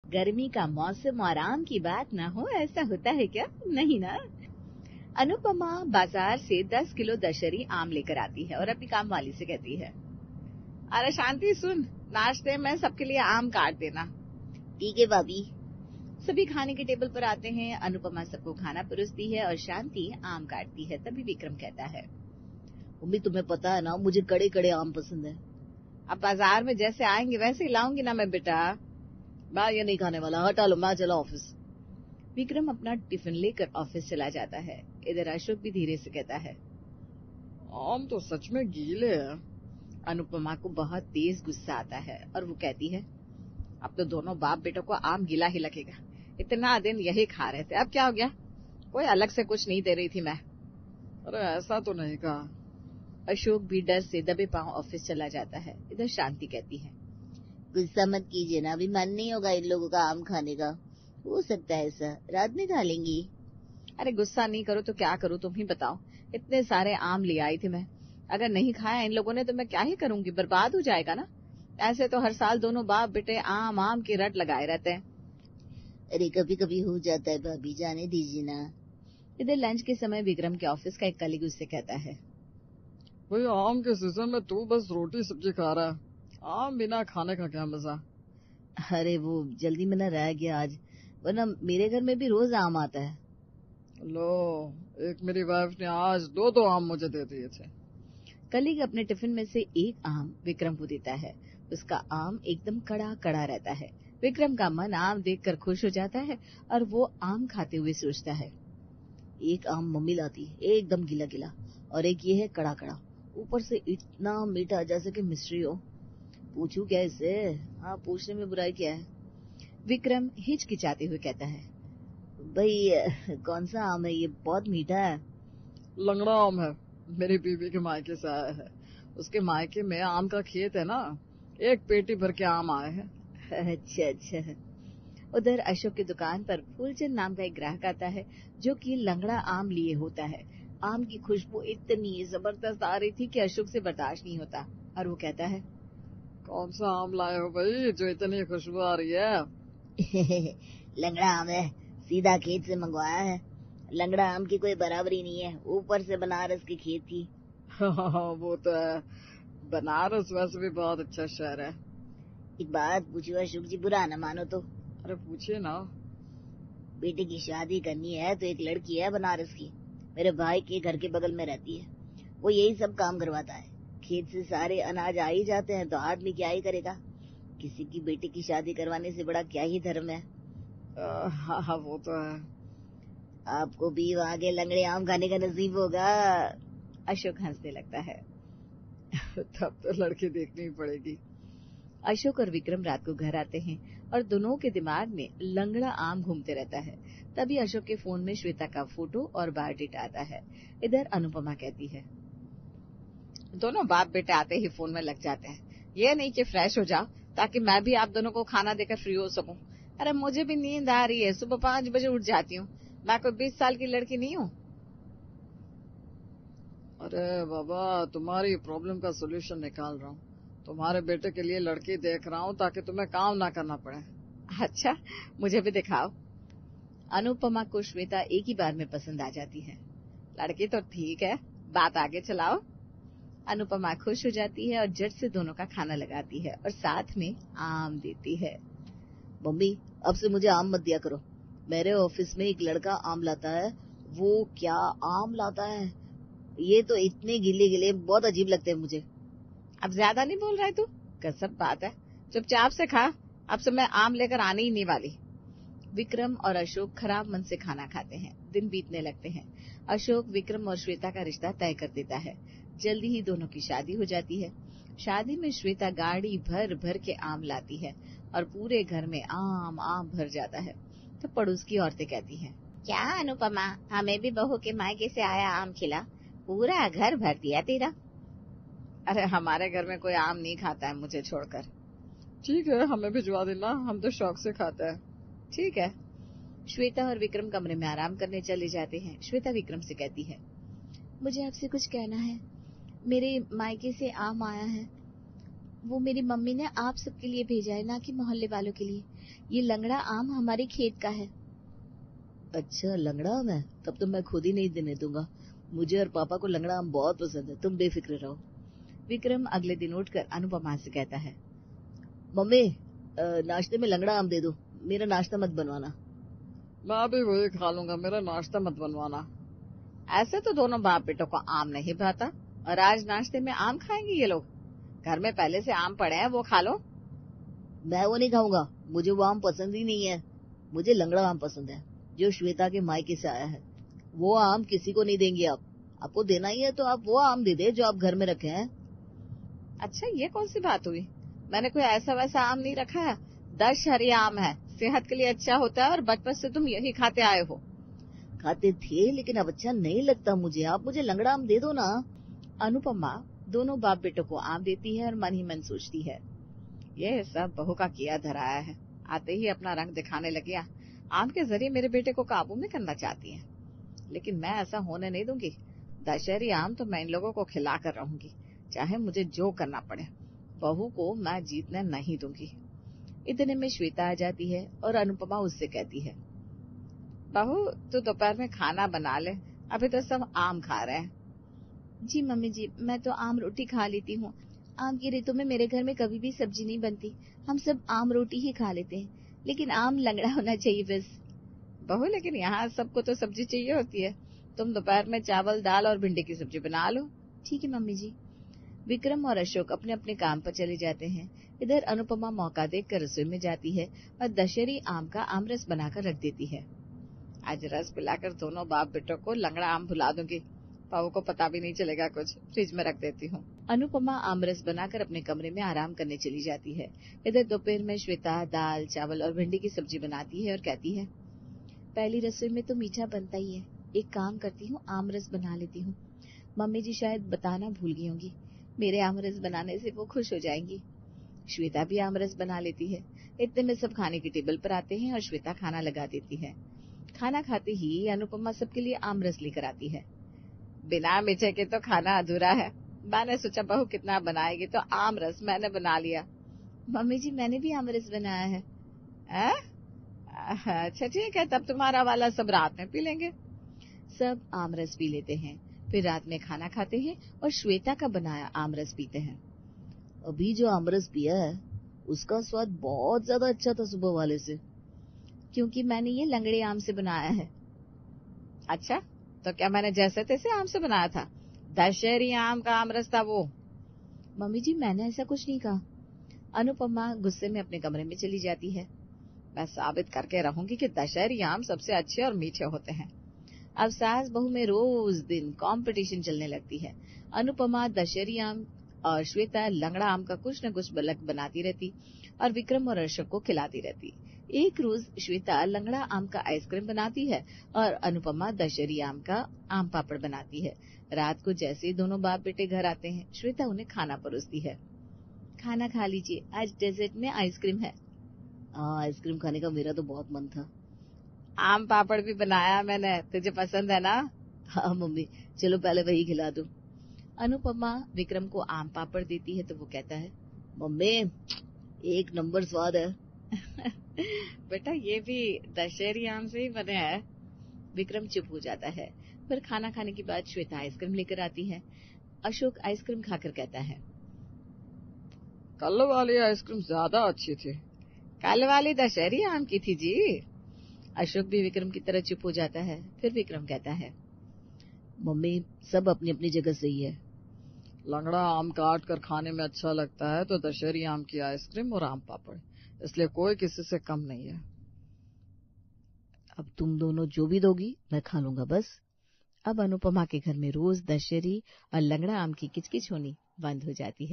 गर्मी का मौसम और आम की बात ना हो, ऐसा होता है क्या? नहीं ना। अनुपमा बाजार से 10 किलो दशहरी आम लेकर आती है और अपनी काम वाली से कहती है, अरे शांति सुन, नाश्ते में सबके लिए आम काट देना। ठीक है भाभी। सभी खाने के टेबल पर आते हैं। अनुपमा सबको खाना परोसती है और शांति आम काटती है। तभी विक्रम कहता है, मम्मी तुम्हें पता है ना, मुझे कड़े कड़े आम पसंद है। अब बाजार में जैसे आएंगे वैसे ही लाऊंगी ना मैं बेटा। मैं ये नहीं खाने वाला, हटा लो, मैं चला ऑफिस। विक्रम अपना टिफिन लेकर ऑफिस चला जाता है। इधर अशोक भी धीरे से कहता है, आम तो सच में गीले हैं। अनुपमा को बहुत तेज गुस्सा आता है और वो कहती है, अब तो दोनों बाप बेटों को आम गीला ही लगेगा। इतना दिन यही खा रहे थे, अब क्या हो गया? कोई अलग से कुछ नहीं दे रही थी मैं। अरे ऐसा तो नहीं कहा। अशोक भी डर से दबे पांव ऑफिस चला जाता है। इधर शांति कहती है, गुस्सा मत कीजिए ना, अभी मन नहीं होगा इन लोगों का आम खाने का। हो सकता है ऐसा, रात में खा लेंगी। अरे गुस्सा नहीं करो तो क्या करूं, तुम ही बताओ। इतने सारे आम ले आई थी मैं, अगर नहीं खाया इन लोगों ने तो मैं क्या ही करूंगी, बर्बाद हो जाएगा ना। ऐसे तो हर साल दोनों बाप बेटे आम आम की रट लगाए रहते हैं। अरे कभी कभी हो जाता है भाभी, जाने दीजिए ना। इधर लंच के समय विक्रम के ऑफिस का एक कलीग उससे कहता है, भाई आम के सीजन में तू बस रोटी सब्जी खा रहा है, आम बिना खाने का क्या मजा। अरे वो जल्दी में न रह गया आज, वरना मेरे घर में भी रोज आम आता है। लो, एक मेरी वाइफ ने आज दो आम मुझे दे दिए थे। कलीग अपने टिफिन में से एक आम विक्रम को देता है। उसका आम एकदम कड़ा कड़ा रहता है। विक्रम का मन आम देखकर खुश हो जाता है और वो आम खाते हुए सोचता है, एक आम मम्मी लाती एकदम गीला गीला, और एक ये है कड़ा कड़ा, ऊपर से इतना मीठा जैसे कि मिश्री हो। पूछूं क्या इससे? हाँ, पूछने में बुराई क्या है। विक्रम हिचकिचाते हुए कहता है, भाई कौन सा आम है ये, बहुत मीठा है। लंगड़ा आम है, मेरी बीवी के मायके से आया है। उसके मायके में आम का खेत है ना, एक पेटी भर के आम आए हैं। अच्छा अच्छा। उधर अशोक की दुकान पर फूलचंद नाम का एक ग्राहक आता है, जो कि लंगड़ा आम लिए होता है। आम की खुशबू इतनी जबरदस्त आ रही थी कि अशोक से बर्दाश्त नहीं होता और वो कहता है, कौन सा आम लाए हो भाई जो इतनी खुशबू आ रही है? लंगड़ा आम है, सीधा खेत से मंगवाया है। लंगड़ा आम की कोई बराबरी नहीं है, ऊपर से बनारस की खेत थी। वो तो है, बनारस वैसे भी बहुत अच्छा शहर है। एक बात पूछो अशोक जी, बुरा न मानो तो। अरे पूछिए ना। बेटे की शादी करनी है तो एक लड़की है बनारस की, मेरे भाई के घर के बगल में रहती है। वो यही सब काम करवाता है। खेत से सारे अनाज आ ही जाते हैं तो आदमी क्या ही करेगा। किसी की बेटी की शादी करवाने से बड़ा क्या ही धर्म है। हाँ वो तो है। आपको भी वहाँ के लंगड़े आम खाने का नसीब होगा। अशोक हंसने लगता है। तब तो लड़की देखनी ही पड़ेगी। अशोक और विक्रम रात को घर आते हैं और दोनों के दिमाग में लंगड़ा आम घूमते रहता है। तभी अशोक के फोन में श्वेता का फोटो और बायोडेटा आता है। इधर अनुपमा कहती है, दोनों बाप बेटे आते ही फोन में लग जाते हैं। ये नहीं कि फ्रेश हो जाओ ताकि मैं भी आप दोनों को खाना देकर फ्री हो सकूं। अरे मुझे भी नींद आ रही है, सुबह 5 बजे उठ जाती हूँ। मैं कोई 20 साल की लड़की नहीं हूँ। अरे बाबा, तुम्हारी प्रॉब्लम का सोल्यूशन निकाल रहा हूँ। तुम्हारे बेटे के लिए लड़की देख रहा हूँ ताकि तुम्हें काम ना करना पड़े। अच्छा, मुझे भी दिखाओ। अनुपमा को श्वेता एक ही बार में पसंद आ जाती है। लड़की तो ठीक है, बात आगे चलाओ। अनुपमा खुश हो जाती है और झट से दोनों का खाना लगाती है और साथ में आम देती है। मम्मी, अब से मुझे आम मत दिया करो। मेरे ऑफिस में एक लड़का आम लाता है, वो क्या आम लाता है, ये तो इतने गीले गीले बहुत अजीब लगते हैं मुझे। अब ज्यादा नहीं बोल रहा है तू? गजब बात है, चुपचाप से खा, अब से मैं आम लेकर आने ही नहीं वाली। विक्रम और अशोक खराब मन से खाना खाते हैं। दिन बीतने लगते हैं। अशोक विक्रम और श्वेता का रिश्ता तय कर देता है। जल्दी ही दोनों की शादी हो जाती है। शादी में श्वेता गाड़ी भर भर के आम लाती है और पूरे घर में आम आम भर जाता है। तो पड़ोस की औरतें कहती हैं, क्या अनुपमा, हमें भी बहू के मायके से आया आम खिला, पूरा घर भर दिया तेरा। अरे हमारे घर में कोई आम नहीं खाता है मुझे छोड़कर। ठीक है, हमें भिजवा देना, हम तो शौक से खाते हैं। ठीक है। श्वेता और विक्रम कमरे में आराम करने चले जाते हैं। श्वेता विक्रम से कहती है, मुझे आपसे कुछ कहना है। मेरे मायके से आम आया है, वो मेरी मम्मी ने आप सबके लिए भेजा है, ना कि मोहल्ले वालों के लिए। ये लंगड़ा आम हमारे खेत का है। अच्छा, लंगड़ा आम है? तब तो मैं खुद ही नहीं देने दूंगा। मुझे और पापा को लंगड़ा आम बहुत पसंद है, तुम बेफिक्र रहो। विक्रम अगले दिन उठकर अनुपमा से कहता है, मम्मी नाश्ते में लंगड़ा आम दे दो, मेरा नाश्ता मत बनवाना। मैं भी वही खा लूंगा, मेरा नाश्ता मत बनवाना। ऐसे तो दोनों बाप बेटों को आम नहीं भाता, और आज नाश्ते में आम खाएंगे ये लोग। घर में पहले से आम पड़े हैं, वो खा लो। मैं वो नहीं खाऊंगा, मुझे वो आम पसंद ही नहीं है। मुझे लंगड़ा आम पसंद है, जो श्वेता के मायके से आया है। वो आम किसी को नहीं देंगे आप। आपको देना ही है तो आप वो आम दे दे जो आप घर में रखे हैं। अच्छा, ये कौन सी बात हुई? मैंने कोई ऐसा वैसा आम नहीं रखा है। दशहरी आम है, सेहत के लिए अच्छा होता है, और बचपन से तुम यही खाते आए हो। खाते थे, लेकिन अब अच्छा नहीं लगता मुझे। आप मुझे लंगड़ा आम दे दो ना। अनुपमा दोनों बाप बेटों को आम देती है और मन ही मन सोचती है, ये सब बहू का किया धराया है। आते ही अपना रंग दिखाने लग गया। आम के जरिए मेरे बेटे को काबू में करना चाहती है, लेकिन मैं ऐसा होने नहीं दूंगी। दशहरी आम तो मैं इन लोगों को खिला कर रहूंगी, चाहे मुझे जो करना पड़े। बहू को मैं जीतने नहीं दूंगी। इतने में श्वेता आ जाती है और अनुपमा उससे कहती है, बहू तू दोपहर में खाना बना ले, अभी तो सब आम खा रहे हैं। जी मम्मी जी, मैं तो आम रोटी खा लेती हूँ। आम की ऋतु में मेरे घर में कभी भी सब्जी नहीं बनती, हम सब आम रोटी ही खा लेते हैं, लेकिन आम लंगड़ा होना चाहिए बस। बहू लेकिन यहाँ सबको तो सब्जी चाहिए होती है। तुम दोपहर में चावल दाल और भिंडी की सब्जी बना लो। ठीक है मम्मी जी। विक्रम और अशोक अपने अपने काम पर चले जाते हैं। इधर अनुपमा मौका देखकर रसोई में जाती है और दशहरी आम का आमरस बनाकर रख देती है। आज रस पिलाकर दोनों बाप बेटों को लंगड़ा आम भुला दूंगी, बहू को पता भी नहीं चलेगा कुछ। फ्रिज में रख देती हूँ। अनुपमा आमरस बनाकर अपने कमरे में आराम करने चली जाती है। इधर दोपहर में श्वेता दाल चावल और भिंडी की सब्जी बनाती है और कहती है, पहली रसोई में तो मीठा बनता ही है, एक काम करती हूँ, आमरस बना लेती हूँ। मम्मी जी शायद बताना भूल गई होंगी, मेरे आमरस बनाने से वो खुश हो जाएंगी। श्वेता भी आमरस बना लेती है। इतने में सब खाने की टेबल पर आते हैं और श्वेता खाना लगा देती है। खाना खाते ही अनुपमा सबके लिए आमरस लेकर आती है। बिना मीठे के तो खाना अधूरा है। मैंने सोचा बहू कितना बनाएगी, तो आमरस मैंने बना लिया। मम्मी जी मैंने भी आमरस बनाया है। अच्छा ठीक है, तब तुम्हारा वाला सब रात में पी लेंगे। सब आमरस पी लेते हैं, फिर रात में खाना खाते हैं और श्वेता का बनाया आमरस पीते हैं। अभी जो आमरस पिया है उसका स्वाद बहुत ज्यादा अच्छा था सुबह वाले से, क्योंकि मैंने ये लंगड़े आम से बनाया है। अच्छा, तो क्या मैंने जैसे तैसे आम से बनाया था? दशहरी आम का आमरस था वो। मम्मी जी मैंने ऐसा कुछ नहीं कहा। अनुपमा गुस्से में अपने कमरे में चली जाती है। मैं साबित करके रहूंगी कि दशहरी आम सबसे अच्छे और मीठे होते हैं। अब सास बहू में रोज दिन कंपटीशन चलने लगती है। अनुपमा दशहरी आम और श्वेता लंगड़ा आम का कुछ न कुछ बलक बनाती रहती और विक्रम और अशोक को खिलाती रहती। एक रोज श्वेता लंगड़ा आम का आइसक्रीम बनाती है और अनुपमा दशहरी आम का आम पापड़ बनाती है। रात को जैसे ही दोनों बाप बेटे घर आते हैं, श्वेता उन्हें खाना परोसती है। खाना खा लीजिए, आज डेजर्ट में आइसक्रीम है। आइसक्रीम खाने का मेरा तो बहुत मन था। आम पापड़ भी बनाया मैंने, तुझे पसंद है ना? हाँ मम्मी, चलो पहले वही खिला दो। अनुपमा विक्रम को आम पापड़ देती है तो वो कहता है, मम्मी एक नंबर स्वाद है। बेटा ये भी दशहरी आम से ही बने हैं। विक्रम चुप हो जाता है। फिर खाना खाने के बाद श्वेता आइसक्रीम लेकर आती है। अशोक आइसक्रीम खाकर कहता है, कल वाली आइसक्रीम ज्यादा अच्छी थी। कल वाली दशहरी आम की थी जी। अशोक भी विक्रम की तरह चुप हो जाता है। फिर विक्रम कहता है, मम्मी सब अपनी अपनी जगह सही है। लंगड़ा आम काट कर खाने में अच्छा लगता है तो दशहरी आम की आइसक्रीम और आम पापड़, इसलिए कोई किसी से कम नहीं है। अब तुम दोनों जो भी दोगी मैं खा लूंगा बस। अब अनुपमा के घर में रोज दशहरी और लंगड़ा आम की किचकिच होनी बंद हो जाती है।